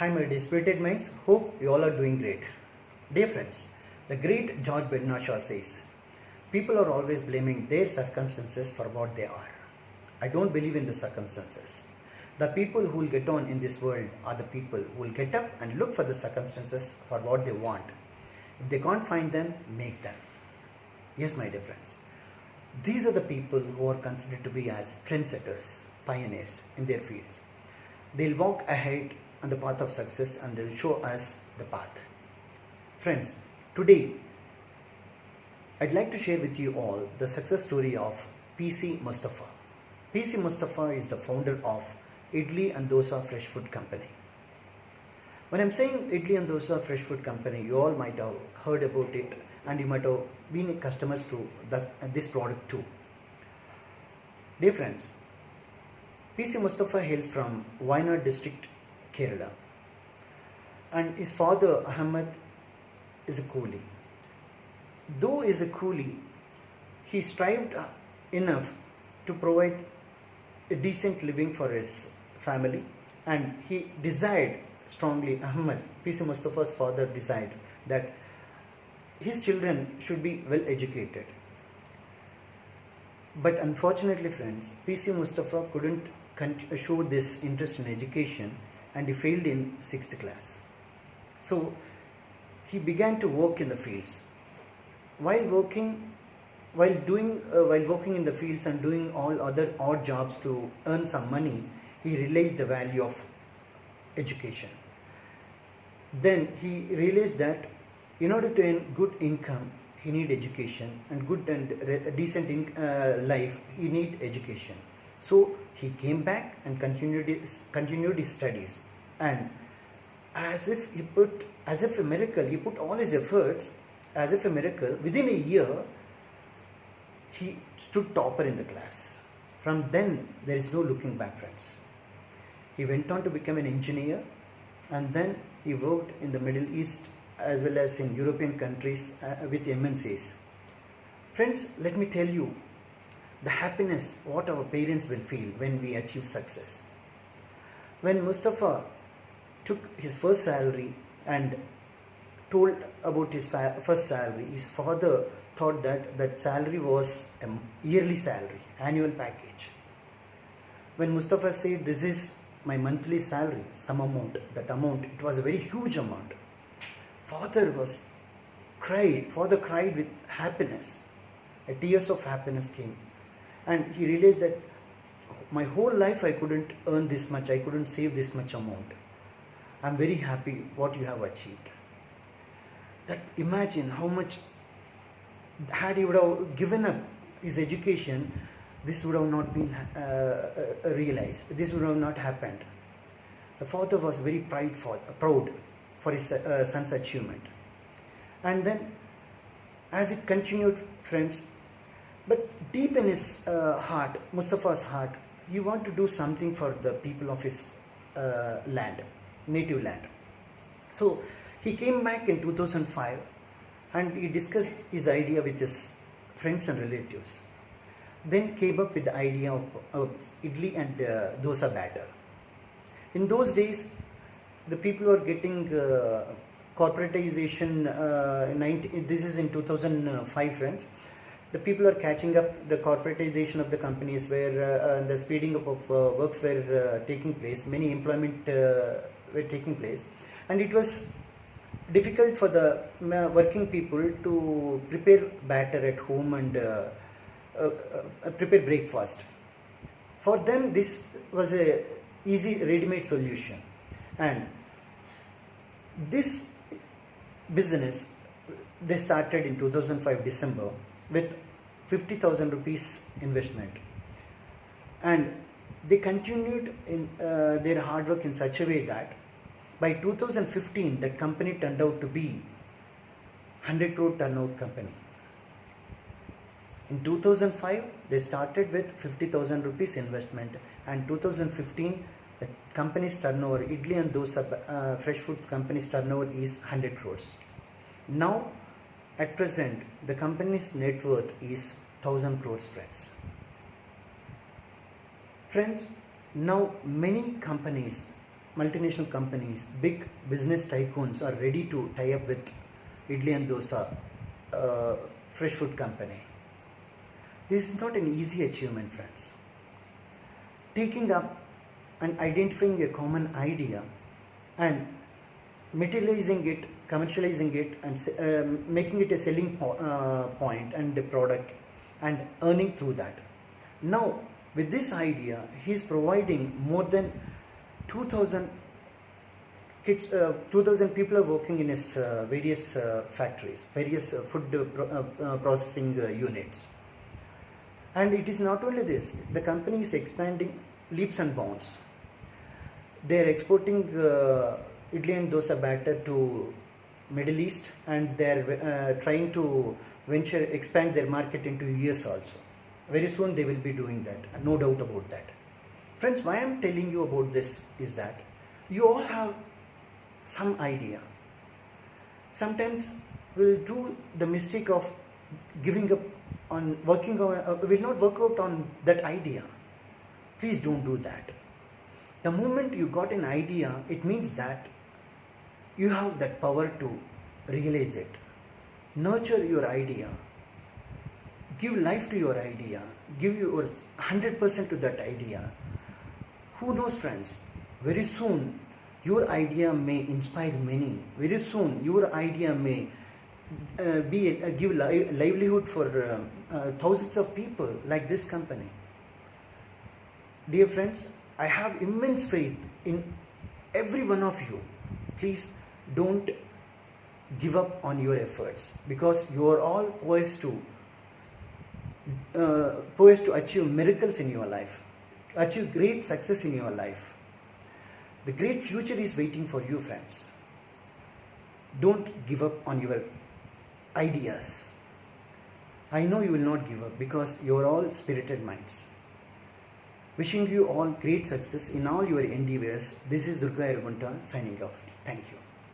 Hi, my dispirited minds. Hope you all are doing great. Dear friends, the great George Bernard Shaw says, people are always blaming their circumstances for what they are. I don't believe in the circumstances. The people who will get on in this world are the people who will get up and look for the circumstances for what they want. If they can't find them, make them. Yes, my dear friends. These are the people who are considered to be as trendsetters, pioneers in their fields. They'll walk ahead on the path of success and they'll show us the path. Friends, today I'd like to share with you all the success story of PC Mustafa. PC Mustafa is the founder of Idli and Dosa Fresh Food Company. When I'm saying Idli and Dosa Fresh Food Company, you all might have heard about it and you might have been customers to this product too. Dear friends, PC Mustafa hails from Wayanad district, Kerala, and his father Ahmed is a coolie. Though he is a coolie, he strived enough to provide a decent living for his family, and he desired strongly, PC Mustafa's father desired that his children should be well educated. But unfortunately, friends, PC Mustafa couldn't show this interest in education and he failed in 6th class. So he began to work in the fields. While working in the fields and doing all other odd jobs to earn some money, he realized the value of education. Then he realized that in order to earn good income, he need education, and good and decent life, he need education. So he came back and continued his studies, and as if a miracle, he put all his efforts as if a miracle. Within a year, he stood topper in the class. From then, there is no looking back, friends. He went on to become an engineer, and then he worked in the Middle East as well as in European countries with MNCs. Friends, let me tell you the happiness what our parents will feel when we achieve success. When Mustafa took his first salary and told about his first salary, his father thought that salary was a yearly salary, annual package. When Mustafa said, "This is my monthly salary," some amount, it was a very huge amount. Father cried with happiness. Tears of happiness came. And he realized that my whole life I couldn't earn this much, I couldn't save this much amount. I'm very happy what you have achieved. That imagine how much, had he would have given up his education, this would have not been realized. This would have not happened. The father was very proud for his son's achievement. And then as it continued, friends, but deep in his heart, Mustafa's heart, he wanted to do something for the people of his native land. So he came back in 2005 and he discussed his idea with his friends and relatives. Then came up with the idea of idli and dosa batter. In those days, the people were getting corporatization. This is in 2005, friends. The people are catching up the corporatization of the companies, where the speeding up of works were taking place. Many employment were taking place, and it was difficult for the working people to prepare batter at home and prepare breakfast. For them, this was a easy ready-made solution, and this business they started in 2005 December with 50,000 rupees investment, and they continued in their hard work in such a way that by 2015 that company turned out to be 100 crore turnover company. In 2005 they started with 50,000 rupees investment, and 2015 the company's turnover, Idli and Dosa Fresh Foods company's turnover is 100 crores. Now at present the company's net worth is 1000 crores, friends. Friends, now many companies multinational companies, big business tycoons are ready to tie up with Idli and Dosa, fresh food company. This is not an easy achievement, friends. Taking up and identifying a common idea and materializing it, commercializing it, and making it a selling point and a product, and earning through that. Now, with this idea, he is providing more than 2,000 kids, 2,000 people are working in his various factories, various food processing units. And it is not only this, the company is expanding leaps and bounds. They are exporting idli and dosa batter to Middle East, and they are trying to expand their market into US also. Very soon they will be doing that, no doubt about that. Friends, why I am telling you about this is that you all have some idea. Sometimes we'll do the mistake of giving up on working on, will not work out on that idea. Please don't do that. The moment you got an idea, it means that you have that power to realize it. Nurture your idea. Give life to your idea. Give your 100% to that idea. Who knows, friends? Very soon, your idea may inspire many. Very soon, your idea may give livelihood for thousands of people like this company. Dear friends, I have immense faith in every one of you. Please don't give up on your efforts, because you are all poised to achieve miracles in your life, achieve great success in your life. The great future is waiting for you, friends. Don't give up on your ideas. I know you will not give up, because you are all spirited minds. Wishing you all great success in all your endeavors. This is Durga Irgunta signing off. Thank you.